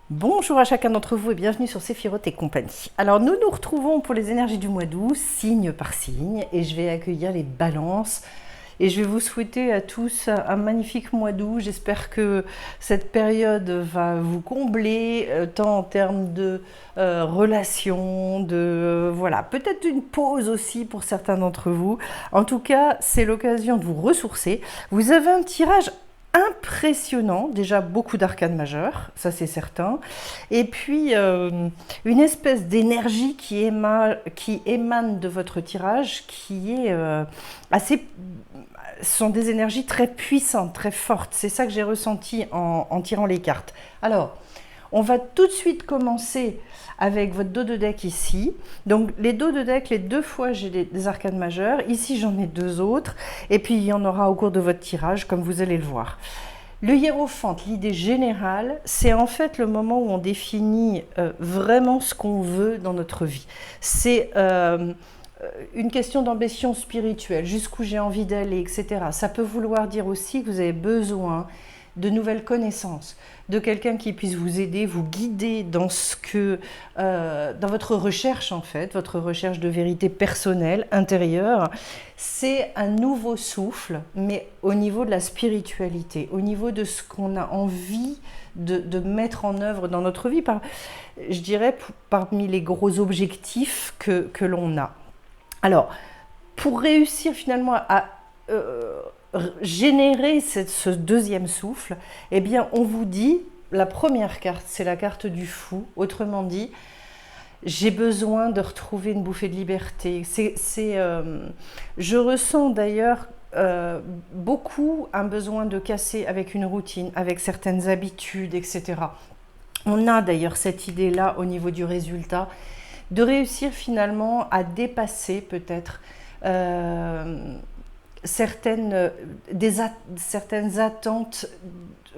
Bonjour à chacun d'entre vous et bienvenue sur Séphiroth et compagnie. Alors nous nous retrouvons pour les énergies du mois d'août, signe par signe, et je vais accueillir les balances. Et je vais vous souhaiter à tous un magnifique mois d'août. J'espère que cette période va vous combler, tant en termes de relations, voilà, peut-être une pause aussi pour certains d'entre vous. En tout cas, c'est l'occasion de vous ressourcer. Vous avez un tirage impressionnant, déjà beaucoup d'arcanes majeures, ça c'est certain, et puis une espèce d'énergie qui émane de votre tirage, qui est assez... Ce sont des énergies très puissantes, très fortes, c'est ça que j'ai ressenti en tirant les cartes. Alors, on va tout de suite commencer avec votre dos de deck ici. Donc les dos de deck, les deux fois j'ai des arcanes majeures. Ici j'en ai deux autres. Et puis il y en aura au cours de votre tirage, comme vous allez le voir. Le hiérophante, l'idée générale, c'est en fait le moment où on définit vraiment ce qu'on veut dans notre vie. C'est une question d'ambition spirituelle, jusqu'où j'ai envie d'aller, etc. Ça peut vouloir dire aussi que vous avez besoin de nouvelles connaissances, de quelqu'un qui puisse vous aider, vous guider dans dans votre recherche en fait, votre recherche de vérité personnelle, intérieure. C'est un nouveau souffle, mais au niveau de la spiritualité, au niveau de ce qu'on a envie de mettre en œuvre dans notre vie, je dirais parmi les gros objectifs que l'on a. Alors, pour réussir finalement à générer ce deuxième souffle, eh bien, on vous dit, la première carte, c'est la carte du fou. Autrement dit, j'ai besoin de retrouver une bouffée de liberté. Je ressens d'ailleurs beaucoup un besoin de casser avec une routine, avec certaines habitudes, etc. On a d'ailleurs cette idée-là au niveau du résultat, de réussir finalement à dépasser peut-être certaines attentes,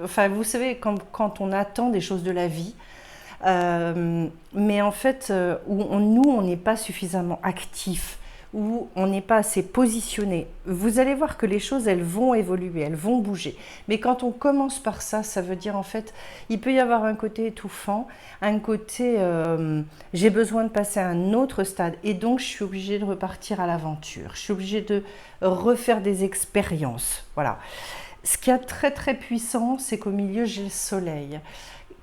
enfin vous savez quand on attend des choses de la vie, mais en fait où nous on n'est pas suffisamment actif, où on n'est pas assez positionné. Vous allez voir que les choses elles vont évoluer, elles vont bouger. Mais quand on commence par ça, ça veut dire en fait, il peut y avoir un côté étouffant, un côté j'ai besoin de passer à un autre stade et donc je suis obligée de repartir à l'aventure. Je suis obligée de refaire des expériences. Voilà. Ce qui est très très puissant, c'est qu'au milieu j'ai le soleil.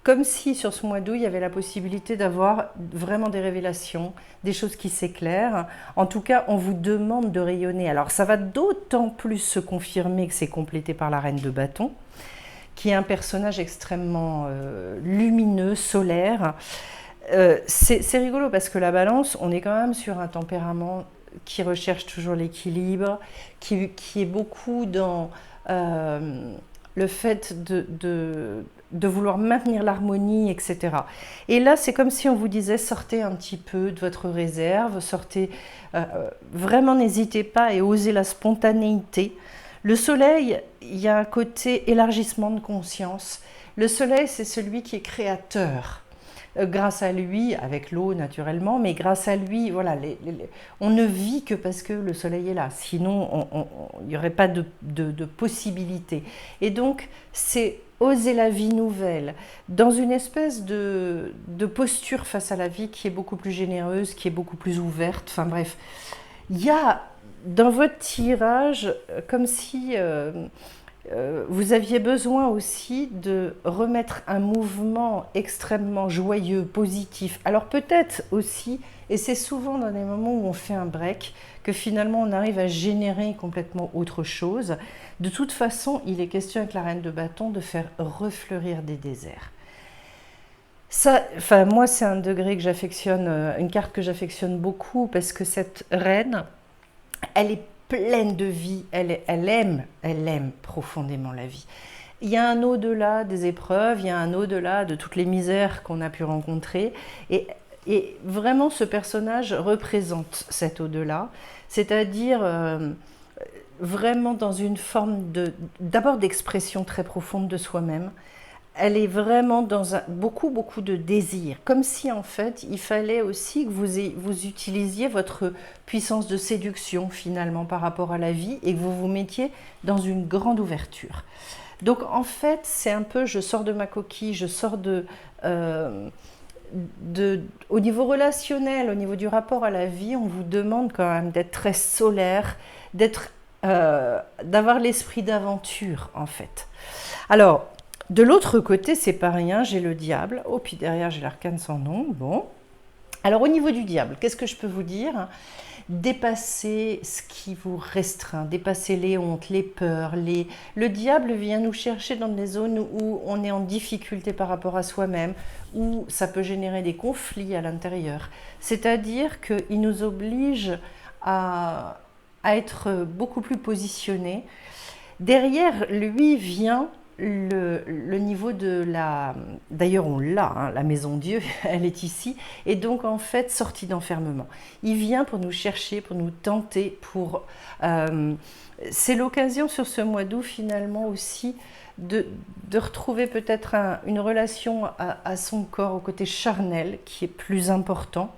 Comme si sur ce mois d'août, il y avait la possibilité d'avoir vraiment des révélations, des choses qui s'éclairent. En tout cas, on vous demande de rayonner. Alors ça va d'autant plus se confirmer que c'est complété par la reine de bâton, qui est un personnage extrêmement lumineux, solaire. C'est rigolo parce que la balance, on est quand même sur un tempérament qui recherche toujours l'équilibre, qui est beaucoup dans le fait de vouloir maintenir l'harmonie, etc. Et là, c'est comme si on vous disait, sortez un petit peu de votre réserve, sortez, vraiment n'hésitez pas et osez la spontanéité. Le soleil, il y a un côté élargissement de conscience. Le soleil, c'est celui qui est créateur. Grâce à lui, avec l'eau naturellement, mais grâce à lui, voilà, on ne vit que parce que le soleil est là. Sinon, il n'y aurait pas de possibilité. Et donc, c'est oser la vie nouvelle, dans une espèce de posture face à la vie qui est beaucoup plus généreuse, qui est beaucoup plus ouverte. Enfin bref, il y a dans votre tirage comme si vous aviez besoin aussi de remettre un mouvement extrêmement joyeux, positif. Alors peut-être aussi, et c'est souvent dans des moments où on fait un break, que finalement on arrive à générer complètement autre chose. De toute façon, il est question avec la reine de bâton de faire refleurir des déserts. Ça, enfin, moi, c'est un degré que j'affectionne, une carte que j'affectionne beaucoup parce que cette reine, elle est pleine de vie, elle aime profondément la vie. Il y a un au-delà des épreuves, il y a un au-delà de toutes les misères qu'on a pu rencontrer et vraiment ce personnage représente cet au-delà, c'est-à-dire vraiment dans une forme d'abord d'expression très profonde de soi-même. Elle est vraiment dans beaucoup de désir, comme si en fait il fallait aussi que vous utilisiez votre puissance de séduction finalement par rapport à la vie et que vous vous mettiez dans une grande ouverture. Donc en fait, c'est un peu, je sors de ma coquille, je sors au niveau relationnel, au niveau du rapport à la vie, on vous demande quand même d'être très solaire, d'avoir l'esprit d'aventure en fait. Alors, de l'autre côté, c'est pas rien, j'ai le diable, oh puis derrière j'ai l'arcane sans nom, bon. Alors au niveau du diable, qu'est-ce que je peux vous dire? Dépasser ce qui vous restreint, dépasser les hontes, les peurs. Le diable vient nous chercher dans des zones où on est en difficulté par rapport à soi-même, où ça peut générer des conflits à l'intérieur. C'est-à-dire qu'il nous oblige à être beaucoup plus positionnés. Derrière lui vient le niveau de la... D'ailleurs, on l'a, hein, la maison Dieu, elle est ici. Et donc, en fait, sortie d'enfermement. Il vient pour nous chercher, pour nous tenter, c'est l'occasion sur ce mois d'août, finalement, aussi, de retrouver peut-être une relation à son corps, au côté charnel, qui est plus important,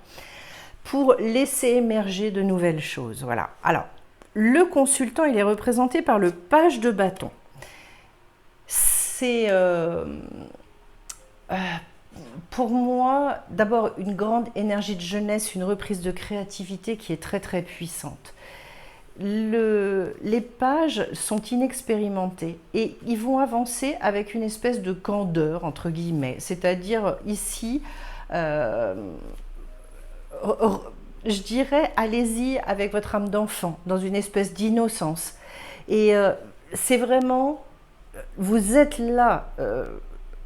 pour laisser émerger de nouvelles choses. Voilà. Alors, le consultant, il est représenté par le page de bâton. C'est pour moi d'abord une grande énergie de jeunesse, une reprise de créativité qui est très très puissante. Les pages sont inexpérimentés et ils vont avancer avec une espèce de candeur entre guillemets, c'est-à-dire ici je dirais allez-y avec votre âme d'enfant dans une espèce d'innocence et c'est vraiment vous êtes là,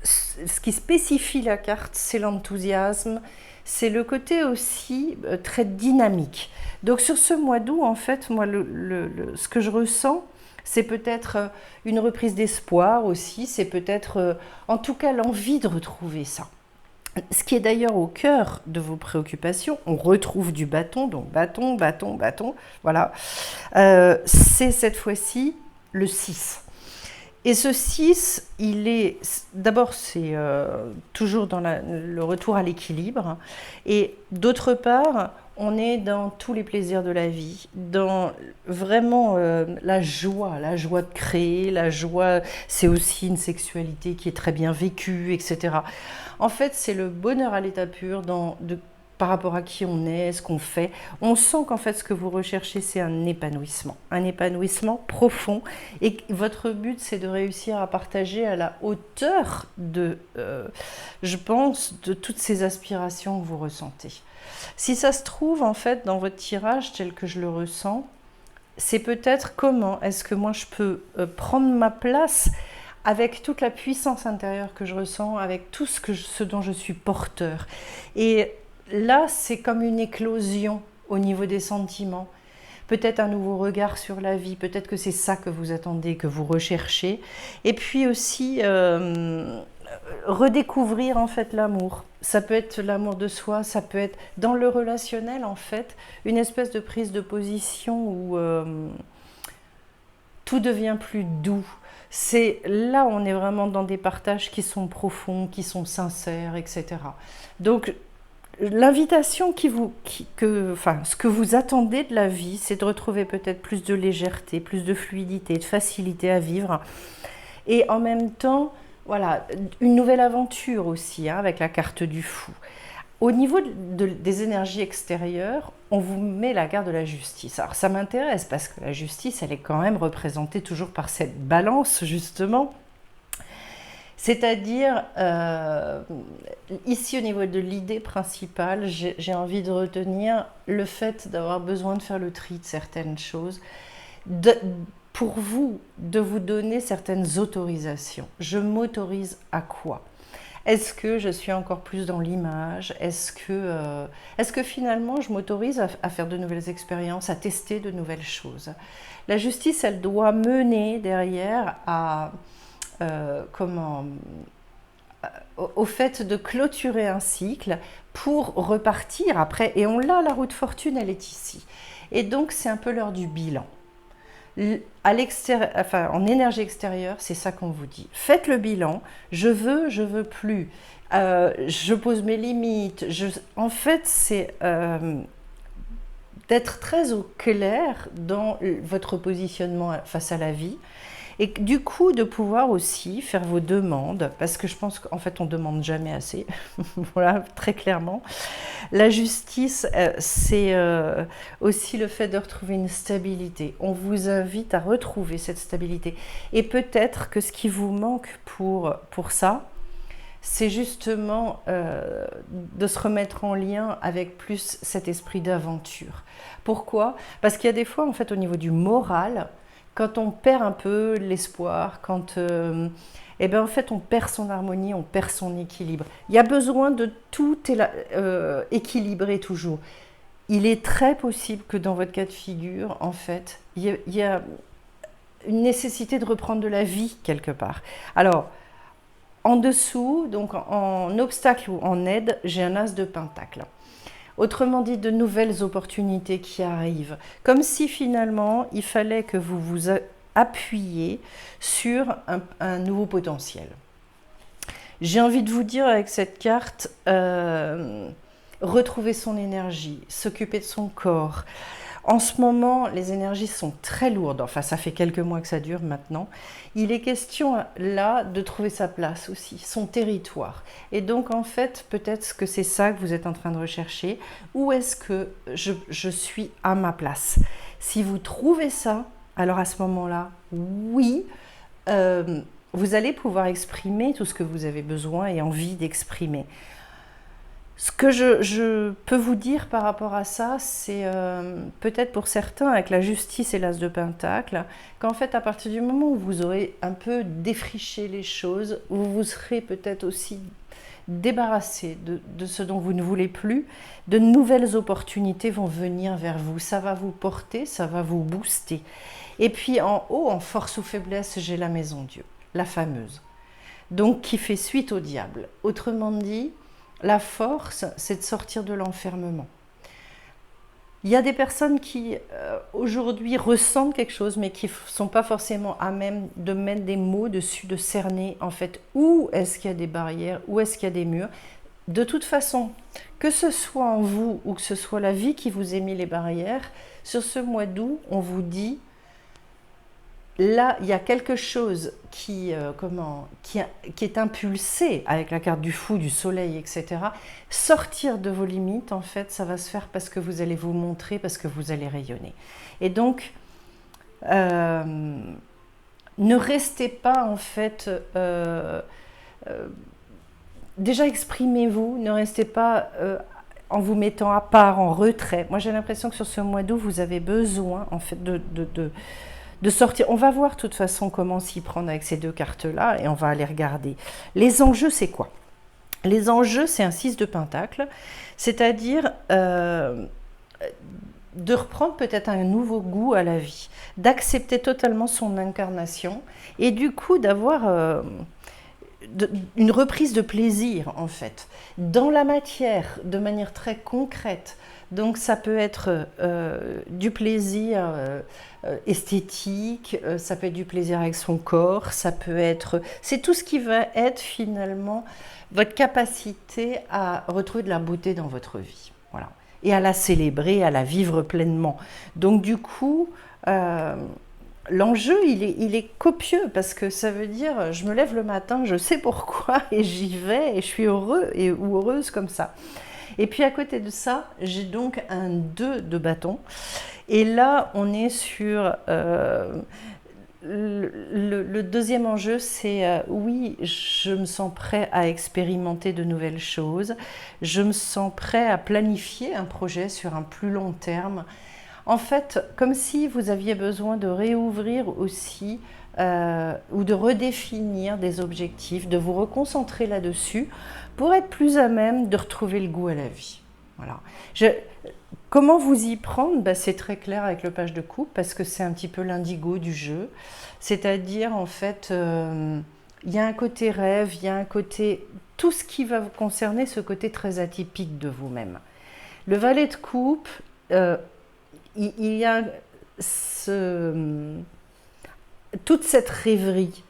ce qui spécifie la carte, c'est l'enthousiasme, c'est le côté aussi très dynamique. Donc sur ce mois d'août, en fait, moi, ce que je ressens, c'est peut-être une reprise d'espoir aussi, c'est peut-être, en tout cas, l'envie de retrouver ça. Ce qui est d'ailleurs au cœur de vos préoccupations, on retrouve du bâton, donc bâton, bâton, bâton, voilà. C'est cette fois-ci le 6. Et ce 6, il est d'abord c'est toujours dans le retour à l'équilibre et d'autre part on est dans tous les plaisirs de la vie, dans vraiment la joie de créer, la joie, c'est aussi une sexualité qui est très bien vécue, etc. En fait, c'est le bonheur à l'état pur par rapport à qui on est, ce qu'on fait. On sent qu'en fait, ce que vous recherchez, c'est un épanouissement profond. Et votre but, c'est de réussir à partager à la hauteur je pense, de toutes ces aspirations que vous ressentez. Si ça se trouve, en fait, dans votre tirage, tel que je le ressens, c'est peut-être comment est-ce que moi, je peux prendre ma place avec toute la puissance intérieure que je ressens, avec tout ce dont je suis porteur. Et là, c'est comme une éclosion au niveau des sentiments. Peut-être un nouveau regard sur la vie, peut-être que c'est ça que vous attendez, que vous recherchez. Et puis aussi, redécouvrir en fait l'amour. Ça peut être l'amour de soi, ça peut être dans le relationnel en fait, une espèce de prise de position où tout devient plus doux. C'est là où on est vraiment dans des partages qui sont profonds, qui sont sincères, etc. Donc, l'invitation ce que vous attendez de la vie, c'est de retrouver peut-être plus de légèreté, plus de fluidité, de facilité à vivre. Et en même temps, voilà, une nouvelle aventure aussi, hein, avec la carte du fou. Au niveau des énergies extérieures, on vous met la carte de la justice. Alors ça m'intéresse parce que la justice, elle est quand même représentée toujours par cette balance, justement. C'est-à-dire, ici au niveau de l'idée principale, j'ai envie de retenir le fait d'avoir besoin de faire le tri de certaines choses, pour vous, de vous donner certaines autorisations. Je m'autorise à quoi ? Est-ce que je suis encore plus dans l'image ? Est-ce que finalement je m'autorise à faire de nouvelles expériences, à tester de nouvelles choses ? La justice, elle doit mener derrière au fait de clôturer un cycle pour repartir après. Et la roue de fortune, elle est ici. Et donc, c'est un peu l'heure du bilan. En énergie extérieure, c'est ça qu'on vous dit. Faites le bilan. Je veux plus. Je pose mes limites. En fait, c'est d'être très au clair dans votre positionnement face à la vie Et du coup, de pouvoir aussi faire vos demandes, parce que je pense qu'en fait, on ne demande jamais assez, voilà, très clairement. La justice, c'est aussi le fait de retrouver une stabilité. On vous invite à retrouver cette stabilité. Et peut-être que ce qui vous manque pour ça, c'est justement de se remettre en lien avec plus cet esprit d'aventure. Pourquoi? Parce qu'il y a des fois, en fait, au niveau du moral, quand on perd un peu l'espoir, quand eh ben, en fait, on perd son harmonie, on perd son équilibre. Il y a besoin de tout équilibrer toujours. Il est très possible que dans votre cas de figure, en fait, il y a une nécessité de reprendre de la vie quelque part. Alors, en dessous, donc en obstacle ou en aide, j'ai un as de pentacle. Autrement dit, de nouvelles opportunités qui arrivent. Comme si finalement, il fallait que vous vous appuyiez sur un nouveau potentiel. J'ai envie de vous dire avec cette carte, retrouver son énergie, s'occuper de son corps. En ce moment, les énergies sont très lourdes. Enfin, ça fait quelques mois que ça dure maintenant. Il est question là de trouver sa place aussi, son territoire. Et donc, en fait, peut-être que c'est ça que vous êtes en train de rechercher. Où est-ce que je suis à ma place? Si vous trouvez ça, alors à ce moment-là, oui, vous allez pouvoir exprimer tout ce que vous avez besoin et envie d'exprimer. Ce que je peux vous dire par rapport à ça, c'est peut-être pour certains, avec la justice et l'as de pentacle, qu'en fait, à partir du moment où vous aurez un peu défriché les choses, vous vous serez peut-être aussi débarrassé de ce dont vous ne voulez plus, de nouvelles opportunités vont venir vers vous. Ça va vous porter, ça va vous booster. Et puis en haut, en force ou faiblesse, j'ai la maison Dieu, la fameuse. Donc qui fait suite au diable. Autrement dit, la force, c'est de sortir de l'enfermement. Il y a des personnes qui, aujourd'hui, ressentent quelque chose, mais qui ne sont pas forcément à même de mettre des mots dessus, de cerner, en fait, où est-ce qu'il y a des barrières, où est-ce qu'il y a des murs. De toute façon, que ce soit en vous ou que ce soit la vie qui vous ait mis les barrières, sur ce mois d'août, on vous dit, là, il y a quelque chose qui est impulsé avec la carte du fou, du soleil, etc. Sortir de vos limites, en fait, ça va se faire parce que vous allez vous montrer, parce que vous allez rayonner. Et donc, ne restez pas, en fait, déjà exprimez-vous, ne restez pas en vous mettant à part, en retrait. Moi, j'ai l'impression que sur ce mois d'août, vous avez besoin, en fait, de sortir. On va voir de toute façon comment s'y prendre avec ces deux cartes-là et on va aller regarder. Les enjeux, c'est quoi? Les enjeux, c'est un 6 de pentacle, c'est-à-dire de reprendre peut-être un nouveau goût à la vie, d'accepter totalement son incarnation et du coup d'avoir une reprise de plaisir en fait, dans la matière, de manière très concrète. Donc ça peut être du plaisir esthétique, ça peut être du plaisir avec son corps, ça peut être... C'est tout ce qui va être finalement votre capacité à retrouver de la beauté dans votre vie. Voilà. Et à la célébrer, à la vivre pleinement. Donc du coup, l'enjeu, il est copieux parce que ça veut dire, je me lève le matin, je sais pourquoi et j'y vais et je suis heureux ou heureuse comme ça. Et puis à côté de ça, j'ai donc un 2 de bâton. Et là, on est sur le deuxième enjeu, c'est oui, je me sens prêt à expérimenter de nouvelles choses. Je me sens prêt à planifier un projet sur un plus long terme. En fait, comme si vous aviez besoin de réouvrir aussi ou de redéfinir des objectifs, de vous reconcentrer là-dessus pour être plus à même de retrouver le goût à la vie. Voilà. Comment vous y prendre? Ben, c'est très clair avec le page de coupe parce que c'est un petit peu l'indigo du jeu. C'est-à-dire, en fait, il y a un côté rêve, il y a un côté... Tout ce qui va vous concerner, ce côté très atypique de vous-même. Le valet de coupe, il y a toute cette rêverie,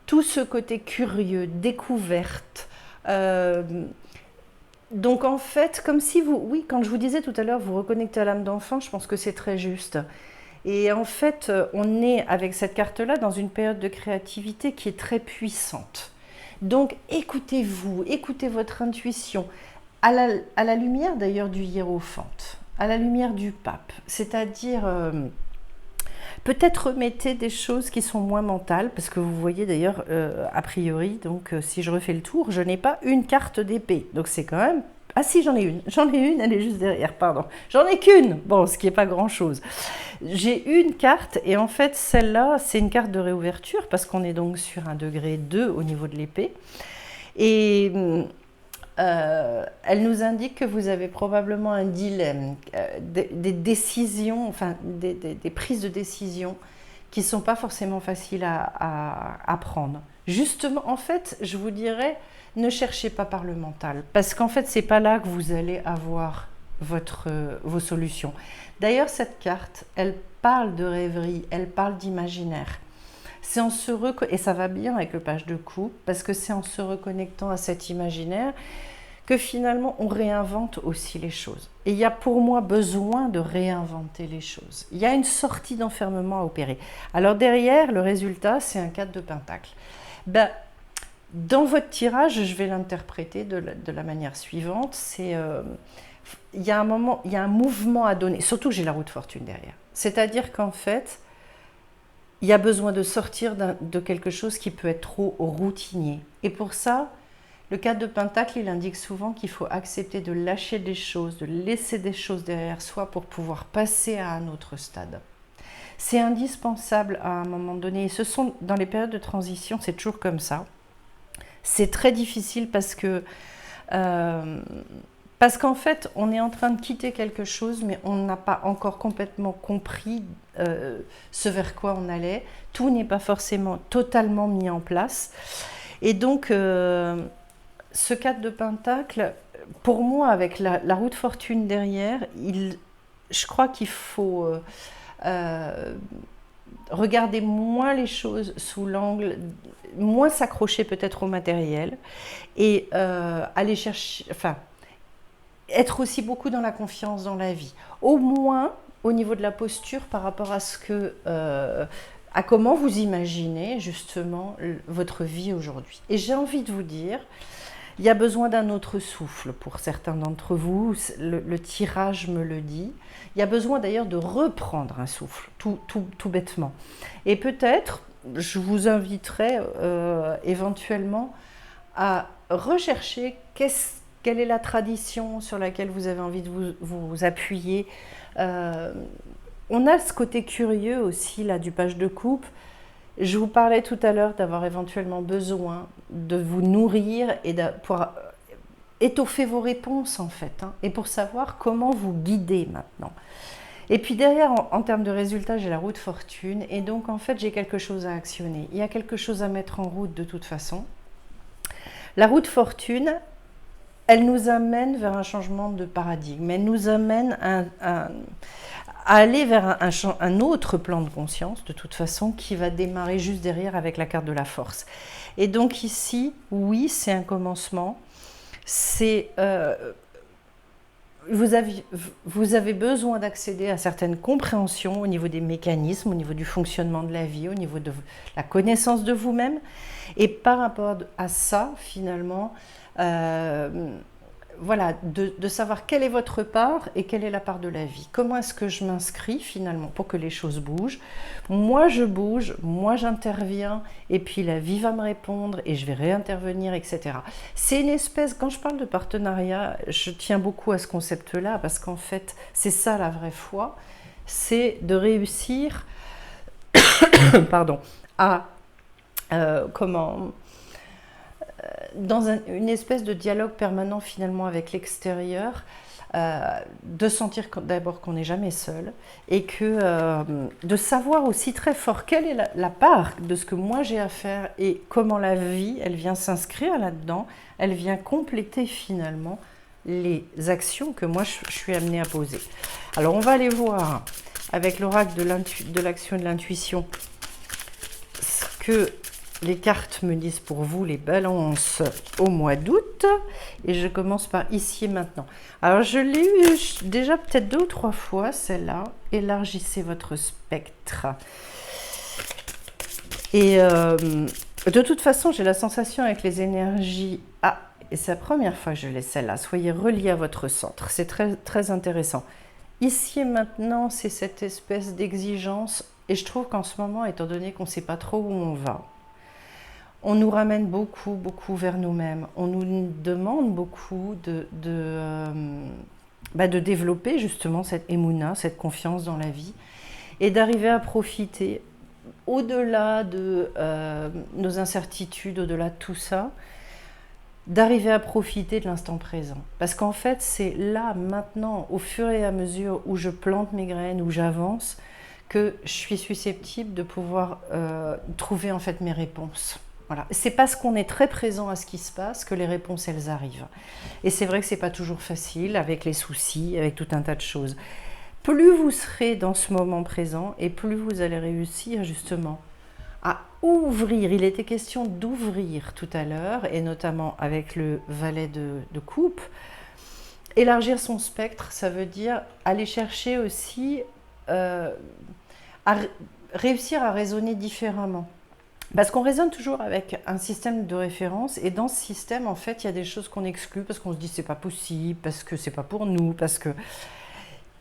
tout ce côté curieux, découverte. Donc en fait, comme si vous... Oui, quand je vous disais tout à l'heure, vous reconnectez à l'âme d'enfant, je pense que c'est très juste. Et en fait, on est avec cette carte-là dans une période de créativité qui est très puissante. Donc écoutez-vous, écoutez votre intuition, à la lumière d'ailleurs du hiérophante, à la lumière du pape, c'est-à-dire peut-être remettez des choses qui sont moins mentales, parce que vous voyez d'ailleurs, a priori, donc si je refais le tour, je n'ai pas une carte d'épée, donc c'est quand même... Ah si, j'en ai une, elle est juste derrière, pardon. J'en ai qu'une, bon, ce qui n'est pas grand-chose. J'ai une carte, et en fait, celle-là, c'est une carte de réouverture, parce qu'on est donc sur un degré 2 au niveau de l'épée. Et elle nous indique que vous avez probablement un dilemme, des décisions, enfin, des prises de décision qui ne sont pas forcément faciles à prendre. Justement, en fait, je vous dirais... Ne cherchez pas par le mental, parce qu'en fait, ce n'est pas là que vous allez avoir vos solutions. D'ailleurs, cette carte, elle parle de rêverie, elle parle d'imaginaire. C'est en se et ça va bien avec le page de coupe, parce que c'est en se reconnectant à cet imaginaire que finalement, on réinvente aussi les choses. Et il y a pour moi besoin de réinventer les choses. Il y a une sortie d'enfermement à opérer. Alors derrière, le résultat, c'est un 4 de pentacle. Ben, dans votre tirage, je vais l'interpréter de la manière suivante. Il y a un mouvement à donner. Surtout que j'ai la roue de fortune derrière. C'est-à-dire qu'en fait, il y a besoin de sortir de quelque chose qui peut être trop routinier. Et pour ça, le 4 de pentacle, il indique souvent qu'il faut accepter de lâcher des choses, de laisser des choses derrière soi pour pouvoir passer à un autre stade. C'est indispensable à un moment donné. Et dans les périodes de transition, c'est toujours comme ça. C'est très difficile parce qu'en fait, on est en train de quitter quelque chose, mais on n'a pas encore complètement compris ce vers quoi on allait. Tout n'est pas forcément totalement mis en place. Et donc, ce 4 de pentacle, pour moi, avec la roue de fortune derrière, je crois qu'il faut... regarder moins les choses sous l'angle, moins s'accrocher peut-être au matériel et aller chercher, enfin, être aussi beaucoup dans la confiance dans la vie. Au moins, au niveau de la posture par rapport à à comment vous imaginez justement votre vie aujourd'hui. Et j'ai envie de vous dire, il y a besoin d'un autre souffle pour certains d'entre vous, le tirage me le dit. Il y a besoin d'ailleurs de reprendre un souffle, tout bêtement. Et peut-être, je vous inviterai éventuellement à rechercher quelle est la tradition sur laquelle vous avez envie de vous appuyer. On a ce côté curieux aussi là du page de coupe. Je vous parlais tout à l'heure d'avoir éventuellement besoin de vous nourrir et pour étoffer vos réponses en fait, et pour savoir comment vous guider maintenant. Et puis derrière, en termes de résultats, j'ai la roue de fortune et donc en fait j'ai quelque chose à actionner. Il y a quelque chose à mettre en route de toute façon. La roue de fortune, elle nous amène vers un changement de paradigme, elle nous amène à aller vers un autre plan de conscience, de toute façon, qui va démarrer juste derrière avec la carte de la force. Et donc ici, oui, c'est un commencement. Vous avez besoin d'accéder à certaines compréhensions au niveau des mécanismes, au niveau du fonctionnement de la vie, au niveau de la connaissance de vous-même. Et par rapport à ça, finalement, voilà, de savoir quelle est votre part et quelle est la part de la vie. Comment est-ce que je m'inscris finalement pour que les choses bougent? Moi, je bouge, moi, j'interviens et puis la vie va me répondre et je vais réintervenir, etc. C'est une espèce, quand je parle de partenariat, je tiens beaucoup à ce concept-là parce qu'en fait, c'est ça la vraie foi, c'est de réussir pardon, à dans une espèce de dialogue permanent finalement avec l'extérieur, de sentir d'abord qu'on n'est jamais seul et de savoir aussi très fort quelle est la part de ce que moi j'ai à faire et comment la vie, elle vient s'inscrire là-dedans, elle vient compléter finalement les actions que moi je suis amenée à poser. Alors on va aller voir avec l'oracle de l'action et de l'intuition ce que les cartes me disent pour vous les balances au mois d'août. Et je commence par ici et maintenant. Alors, je l'ai eu déjà peut-être 2 ou 3 fois, celle-là. Élargissez votre spectre. Et de toute façon, j'ai la sensation avec les énergies... Ah, et c'est la première fois que je l'ai celle-là. Soyez reliés à votre centre. C'est très, très intéressant. Ici et maintenant, c'est cette espèce d'exigence. Et je trouve qu'en ce moment, étant donné qu'on ne sait pas trop où on va, on nous ramène beaucoup, beaucoup vers nous-mêmes. On nous demande beaucoup de développer justement cette émouna, cette confiance dans la vie, et d'arriver à profiter, au-delà de nos incertitudes, au-delà de tout ça, d'arriver à profiter de l'instant présent. Parce qu'en fait, c'est là, maintenant, au fur et à mesure où je plante mes graines, où j'avance, que je suis susceptible de pouvoir trouver en fait mes réponses. Voilà. C'est parce qu'on est très présent à ce qui se passe que les réponses, elles arrivent. Et c'est vrai que c'est pas toujours facile avec les soucis, avec tout un tas de choses. Plus vous serez dans ce moment présent et plus vous allez réussir justement à ouvrir. Il était question d'ouvrir tout à l'heure, et notamment avec le valet de coupe. Élargir son spectre, ça veut dire aller chercher aussi à réussir à raisonner différemment. Parce qu'on raisonne toujours avec un système de référence, et dans ce système, en fait, il y a des choses qu'on exclut parce qu'on se dit c'est pas possible, parce que c'est pas pour nous, parce que...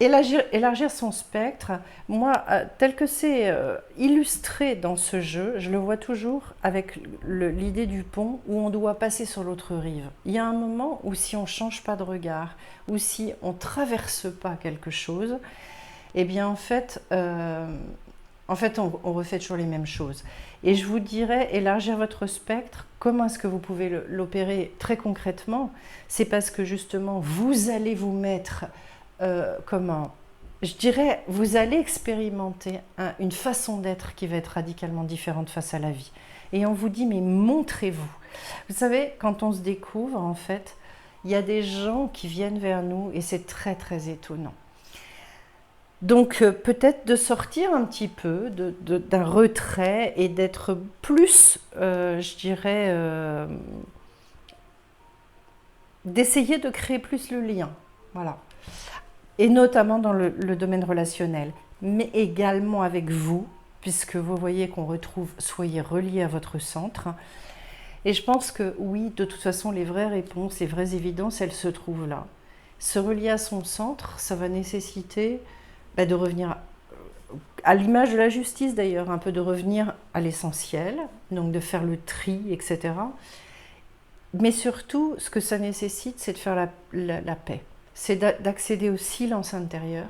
Élargir son spectre, moi, tel que c'est illustré dans ce jeu, je le vois toujours avec l'idée du pont où on doit passer sur l'autre rive. Il y a un moment où si on ne change pas de regard, ou si on ne traverse pas quelque chose, eh bien en fait, on refait toujours les mêmes choses. Et je vous dirais, élargir votre spectre, comment est-ce que vous pouvez l'opérer très concrètement? C'est parce que justement, vous allez vous mettre... je dirais, vous allez expérimenter une façon d'être qui va être radicalement différente face à la vie. Et on vous dit, mais montrez-vous. Vous savez, quand on se découvre, en fait, il y a des gens qui viennent vers nous et c'est très, très étonnant. Donc, peut-être de sortir un petit peu d'un retrait et d'être plus, je dirais, d'essayer de créer plus le lien. Voilà. Et notamment dans le domaine relationnel, mais également avec vous, puisque vous voyez qu'on retrouve, soyez reliés à votre centre. Et je pense que oui, de toute façon, les vraies réponses, les vraies évidences, elles se trouvent là. Se relier à son centre, ça va nécessiter de revenir, à l'image de la justice d'ailleurs, un peu de revenir à l'essentiel, donc de faire le tri, etc. Mais surtout, ce que ça nécessite, c'est de faire la paix. C'est d'accéder au silence intérieur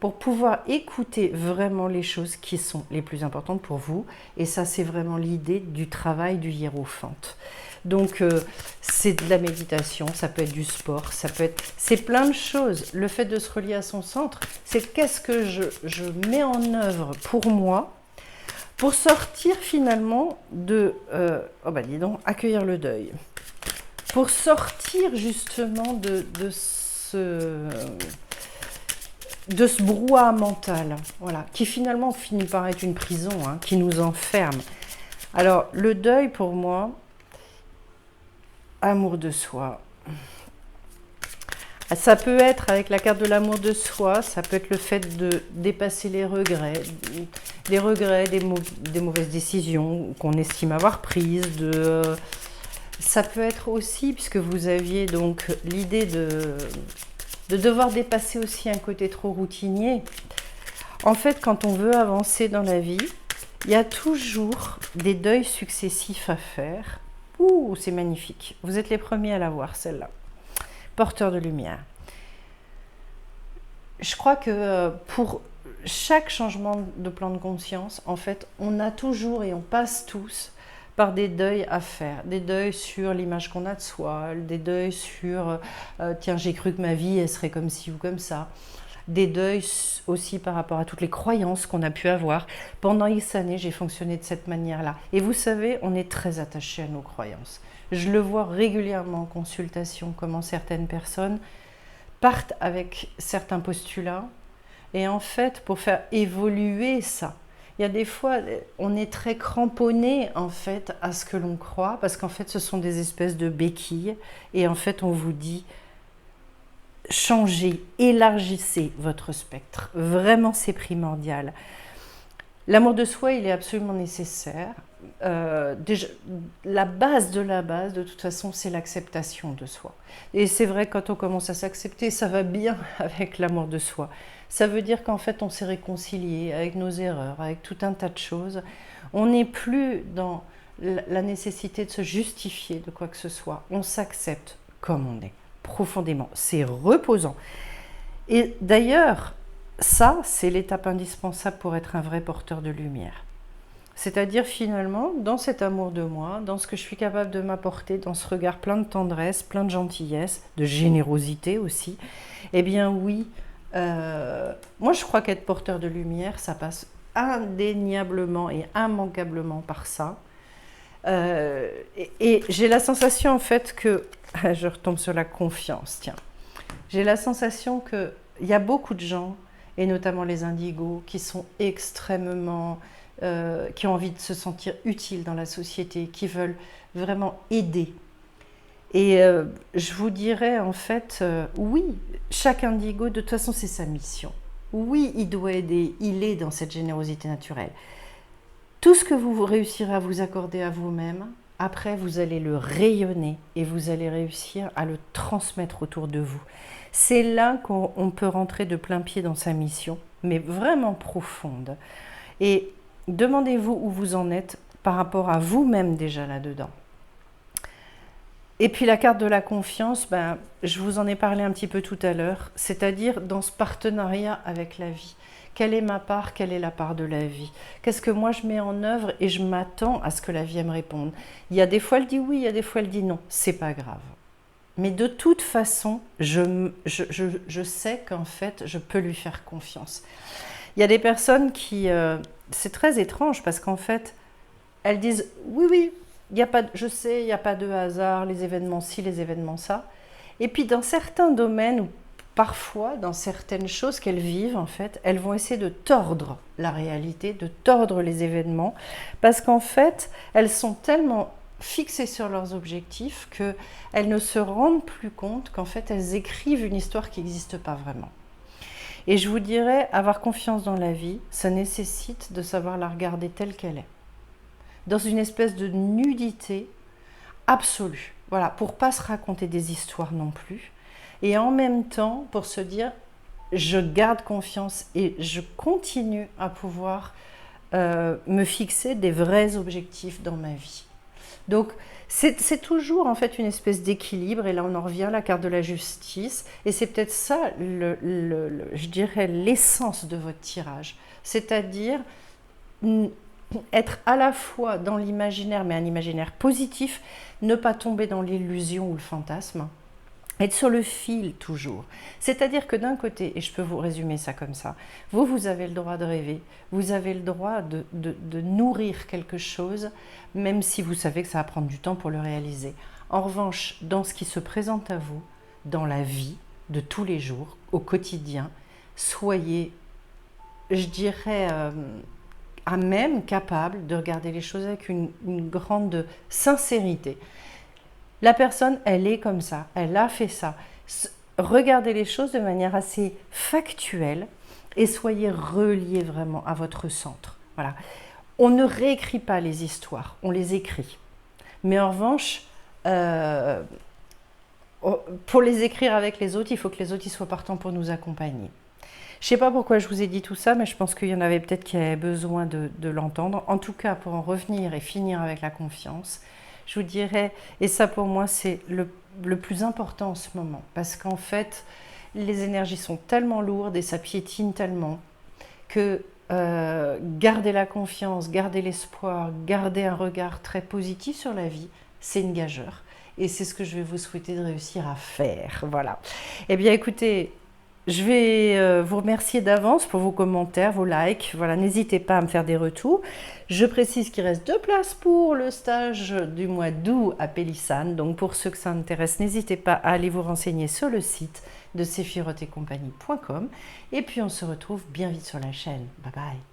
pour pouvoir écouter vraiment les choses qui sont les plus importantes pour vous. Et ça, c'est vraiment l'idée du travail du hiérophante. Donc, c'est de la méditation, ça peut être du sport, ça peut être... C'est plein de choses. Le fait de se relier à son centre, c'est qu'est-ce que je mets en œuvre pour moi, pour sortir finalement de... dis donc, accueillir le deuil. Pour sortir justement de ce brouhaha mental, voilà, qui finalement finit par être une prison, qui nous enferme. Alors, le deuil, pour moi, amour de soi. Ça peut être, avec la carte de l'amour de soi, ça peut être le fait de dépasser les regrets, des mauvaises décisions qu'on estime avoir prises, ça peut être aussi, puisque vous aviez donc l'idée de devoir dépasser aussi un côté trop routinier. En fait, quand on veut avancer dans la vie, il y a toujours des deuils successifs à faire. Ouh, c'est magnifique. Vous êtes les premiers à la voir, celle-là. Porteur de lumière. Je crois que pour chaque changement de plan de conscience, en fait, on a toujours et on passe tous par des deuils à faire, des deuils sur l'image qu'on a de soi, des deuils sur tiens, j'ai cru que ma vie elle serait comme ci ou comme ça, des deuils aussi par rapport à toutes les croyances qu'on a pu avoir. Pendant X années, j'ai fonctionné de cette manière-là. Et vous savez, on est très attaché à nos croyances. Je le vois régulièrement en consultation, comment certaines personnes partent avec certains postulats, et en fait, pour faire évoluer ça, il y a des fois, on est très cramponné en fait à ce que l'on croit, parce qu'en fait, ce sont des espèces de béquilles, et en fait, on vous dit, changez, élargissez votre spectre. Vraiment, c'est primordial. L'amour de soi, il est absolument nécessaire. Déjà, la base, de toute façon, c'est l'acceptation de soi. Et c'est vrai, quand on commence à s'accepter, ça va bien avec l'amour de soi. Ça veut dire qu'en fait, on s'est réconcilié avec nos erreurs, avec tout un tas de choses. On n'est plus dans la nécessité de se justifier de quoi que ce soit. On s'accepte comme on est, profondément. C'est reposant. Et d'ailleurs, ça, c'est l'étape indispensable pour être un vrai porteur de lumière. C'est-à-dire finalement, dans cet amour de moi, dans ce que je suis capable de m'apporter, dans ce regard plein de tendresse, plein de gentillesse, de générosité aussi, eh bien oui, moi je crois qu'être porteur de lumière, ça passe indéniablement et immanquablement par ça. Et j'ai la sensation en fait que, je retombe sur la confiance, tiens, j'ai la sensation qu'il y a beaucoup de gens, et notamment les indigos, qui sont extrêmement, qui ont envie de se sentir utiles dans la société, qui veulent vraiment aider. Et je vous dirais en fait, oui, chaque indigo, de toute façon, c'est sa mission. Oui, il doit aider, il est dans cette générosité naturelle. Tout ce que vous réussirez à vous accorder à vous-même, après, vous allez le rayonner et vous allez réussir à le transmettre autour de vous. C'est là qu'on peut rentrer de plein pied dans sa mission, mais vraiment profonde. Et demandez-vous où vous en êtes par rapport à vous-même déjà là-dedans. Et puis la carte de la confiance, ben, je vous en ai parlé un petit peu tout à l'heure, c'est-à-dire dans ce partenariat avec la vie. Quelle est ma part, quelle est la part de la vie? Qu'est-ce que moi je mets en œuvre et je m'attends à ce que la vie me réponde? Il y a des fois elle dit oui, il y a des fois elle dit non, c'est pas grave. Mais de toute façon, je sais qu'en fait, je peux lui faire confiance. Il y a des personnes qui... c'est très étrange parce qu'en fait, elles disent oui, oui, il y a pas, je sais, il n'y a pas de hasard, les événements ci, les événements ça. Et puis dans certains domaines, ou parfois dans certaines choses qu'elles vivent, en fait, elles vont essayer de tordre la réalité, de tordre les événements, parce qu'en fait, elles sont tellement fixées sur leurs objectifs qu'elles ne se rendent plus compte qu'en fait, elles écrivent une histoire qui n'existe pas vraiment. Et je vous dirais, avoir confiance dans la vie, ça nécessite de savoir la regarder telle qu'elle est, dans une espèce de nudité absolue. Voilà, pour pas se raconter des histoires non plus. Et en même temps, pour se dire, je garde confiance et je continue à pouvoir me fixer des vrais objectifs dans ma vie. Donc, c'est toujours en fait une espèce d'équilibre, et là on en revient à la carte de la justice, et c'est peut-être ça, je dirais, l'essence de votre tirage. C'est-à-dire être à la fois dans l'imaginaire, mais un imaginaire positif, ne pas tomber dans l'illusion ou le fantasme, être sur le fil toujours. C'est-à-dire que d'un côté, et je peux vous résumer ça comme ça, vous avez le droit de rêver, vous avez le droit de nourrir quelque chose, même si vous savez que ça va prendre du temps pour le réaliser. En revanche, dans ce qui se présente à vous, dans la vie de tous les jours, au quotidien, soyez, je dirais, à même capable de regarder les choses avec une grande sincérité. La personne, elle est comme ça, elle a fait ça. Regardez les choses de manière assez factuelle et soyez reliés vraiment à votre centre. Voilà. On ne réécrit pas les histoires, on les écrit. Mais en revanche, pour les écrire avec les autres, il faut que les autres soient partants pour nous accompagner. Je ne sais pas pourquoi je vous ai dit tout ça, mais je pense qu'il y en avait peut-être qui avaient besoin de l'entendre. En tout cas, pour en revenir et finir avec la confiance, je vous dirais, et ça pour moi c'est le plus important en ce moment, parce qu'en fait, les énergies sont tellement lourdes et ça piétine tellement que garder la confiance, garder l'espoir, garder un regard très positif sur la vie, c'est une gageure. Et c'est ce que je vais vous souhaiter de réussir à faire. Voilà. Eh bien écoutez, je vais vous remercier d'avance pour vos commentaires, vos likes. Voilà, n'hésitez pas à me faire des retours. Je précise qu'il reste 2 places pour le stage du mois d'août à Pélissane. Donc pour ceux que ça intéresse, n'hésitez pas à aller vous renseigner sur le site de sephirotetcompagnie.com. Et puis on se retrouve bien vite sur la chaîne. Bye bye.